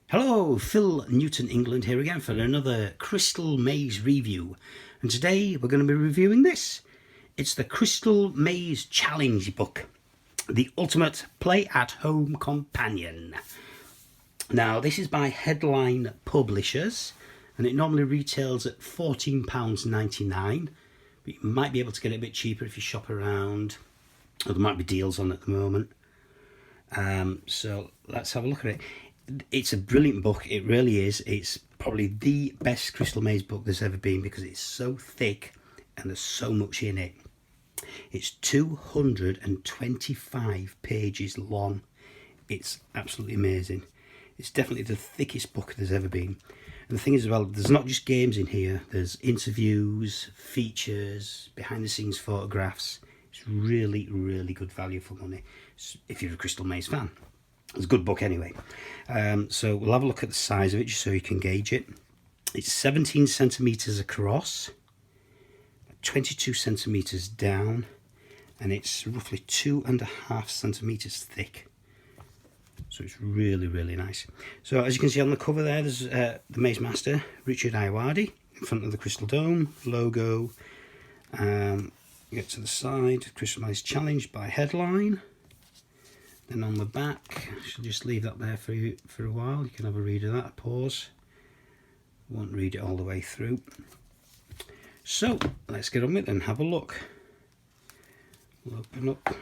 Hello, Phil Newton England here again for another Crystal Maze review. And today we're going to be reviewing this. It's the Crystal Maze Challenge book, the ultimate play-at-home companion. Now, this is by Headline Publishers, and it normally retails at £14.99, but you might be able to get it a bit cheaper if you shop around, or there might be deals on at the moment. So let's have a look at it. It's a brilliant book, it really is. It's probably the best Crystal Maze book there's ever been because it's so thick and there's so much in it. It's 225 pages long. It's absolutely amazing. It's definitely the thickest book there's ever been. And the thing is, as well, there's not just games in here, there's interviews, features, behind the scenes photographs. It's really, really good value for money if you're a Crystal Maze fan. It's a good book anyway. So we'll have a look at the size of it just so you can gauge it. It's 17 centimetres across, 22 centimetres down, and it's roughly 2.5 centimetres thick. So it's really, really nice. So as you can see on the cover there, there's the Maze Master, Richard Ayoade, in front of the Crystal Dome, logo. You get to the side, Crystal Maze Challenge by Headline. Then on the back, I shall just leave that there for you for a while. You can have a read of that, a pause. Won't read it all the way through. So let's get on with it and have a look. We'll open up.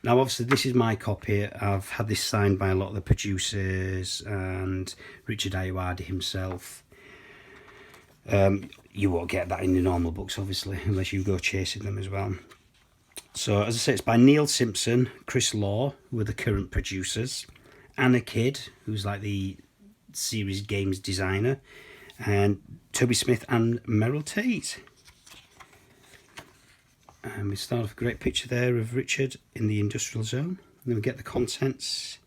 Now obviously this is my copy. I've had this signed by a lot of the producers and Richard Ayoade himself. You won't get that in the normal books obviously, unless you go chasing them as well. So, as I say, it's by Neil Simpson, Chris Law, who are the current producers, Anna Kidd, who's like the series games designer, and Toby Smith and Meryl Tate. And we start off a great picture there of Richard in the industrial zone. And then we get the contents,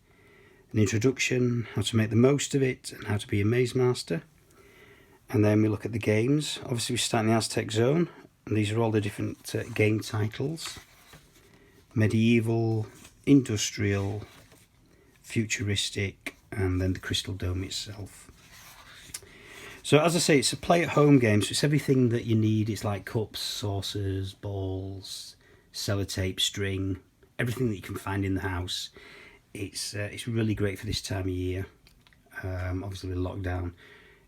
an introduction, how to make the most of it, and how to be a maze master. And then we look at the games. Obviously, we start in the Aztec zone, and these are all the different game titles. Medieval, industrial, futuristic, and then the Crystal Dome itself. So as I say, it's a play-at-home game, so it's everything that you need. It's like cups, saucers, balls, sellotape, string, everything that you can find in the house. It's really great for this time of year. Obviously with lockdown,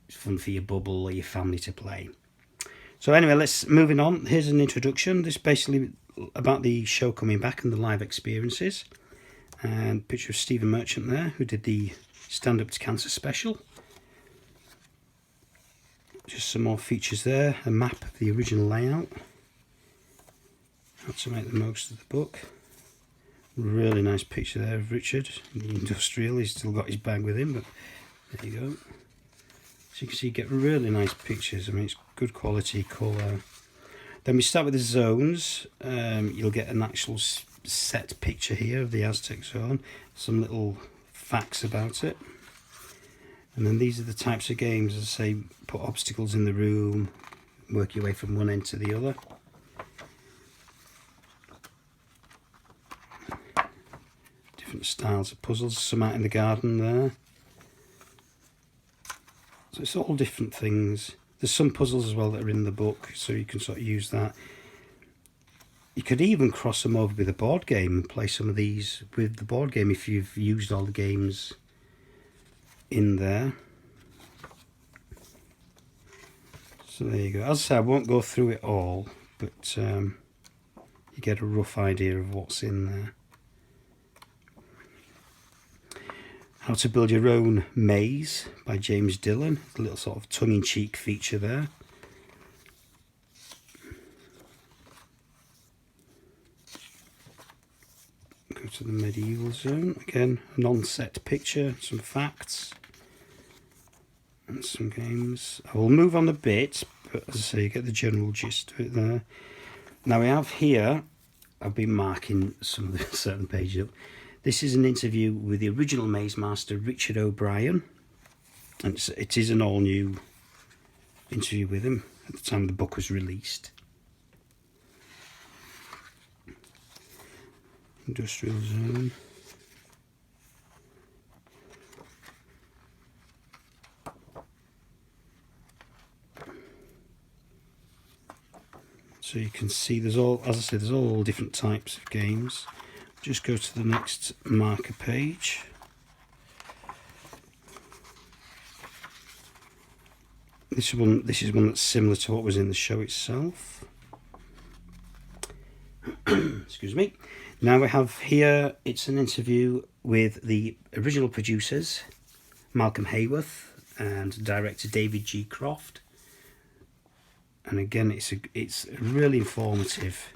it's fun for your bubble or your family to play. So anyway, let's moving on. Here's an introduction. This is basically about the show coming back and the live experiences. And a picture of Stephen Merchant there, who did the Stand Up to Cancer special. Just some more features there. A map of the original layout. How to make the most of the book. Really nice picture there of Richard in the industrial. He's still got his bag with him, but there you go. So you can see you get really nice pictures. I mean, it's good quality colour. Then we start with the zones. You'll get an actual set picture here of the Aztec zone. Some little facts about it. And then these are the types of games, as I say, put obstacles in the room, work your way from one end to the other. Different styles of puzzles, some out in the garden there. So it's all different things. There's some puzzles as well that are in the book, so you can sort of use that. You could even cross them over with a board game and play some of these with the board game if you've used all the games in there. So there you go. As I say, I won't go through it all, but you get a rough idea of what's in there. How to Build Your Own Maze by James Dillon. A little sort of tongue-in-cheek feature there. Go to the medieval zone. Again, a non-set picture, some facts, and some games. I will move on a bit, but as I say, you get the general gist of it there. Now we have here, I've been marking some of the certain pages up. This is an interview with the original Maze Master, Richard O'Brien. And it is an all-new interview with him at the time the book was released. Industrial zone. So you can see there's all, as I said, there's all different types of games. Just go to the next marker page. This is one that's similar to what was in the show itself. Excuse me. Now we have here, it's an interview with the original producers, Malcolm Hayworth, and director David G. Croft. And again, it's a really informative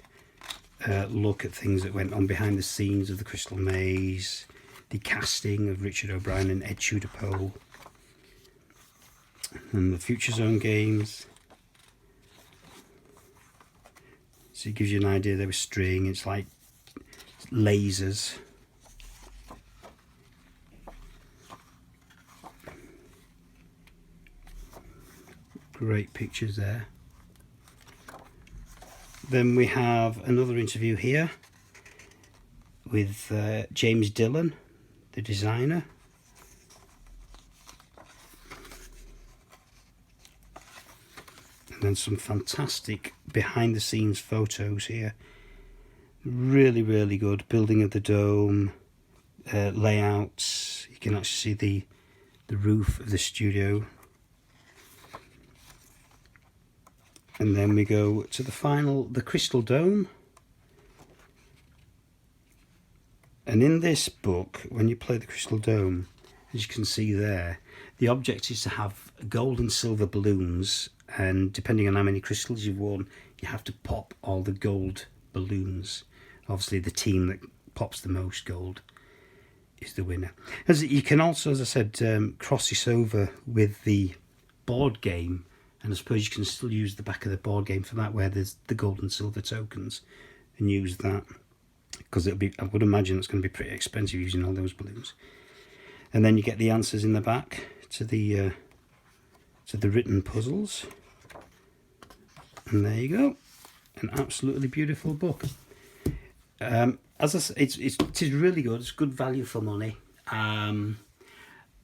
look at things that went on behind the scenes of the Crystal Maze, the casting of Richard O'Brien and Ed Tudor-Pole, and the Future Zone games. So it gives you an idea there was string, it's like lasers. Great pictures there. Then we have another interview here with James Dillon, the designer. And then some fantastic behind the scenes photos here. Really, really good. Building of the dome, layouts. You can actually see the roof of the studio. And then we go to the final, the Crystal Dome. And in this book, when you play the Crystal Dome, as you can see there, the object is to have gold and silver balloons, and depending on how many crystals you've won, you have to pop all the gold balloons. Obviously the team that pops the most gold is the winner. As you can also, as I said, cross this over with the board game. And I suppose you can still use the back of the board game for that, where there's the gold and silver tokens, and use that, because it'll be, I would imagine it's going to be pretty expensive using all those balloons. And then you get the answers in the back to the written puzzles. And there you go, an absolutely beautiful book. As I said, it is really good. It's good value for money.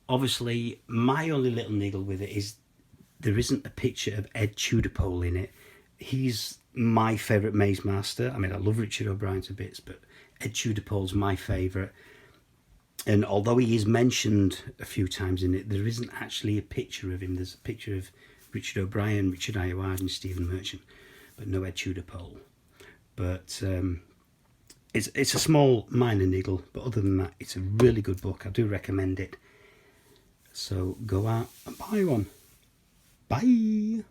Obviously, my only little niggle with it is there isn't a picture of Ed Tudor-Pole in it. He's my favourite maze master. I mean, I love Richard O'Brien to bits, but Ed Tudor-Pole's my favourite. And although he is mentioned a few times in it, there isn't actually a picture of him. There's a picture of Richard O'Brien, Richard Ayoade and Stephen Merchant, but no Ed Tudor-Pole. But it's a small minor niggle, but other than that, it's a really good book. I do recommend it. So go out and buy one. Bye.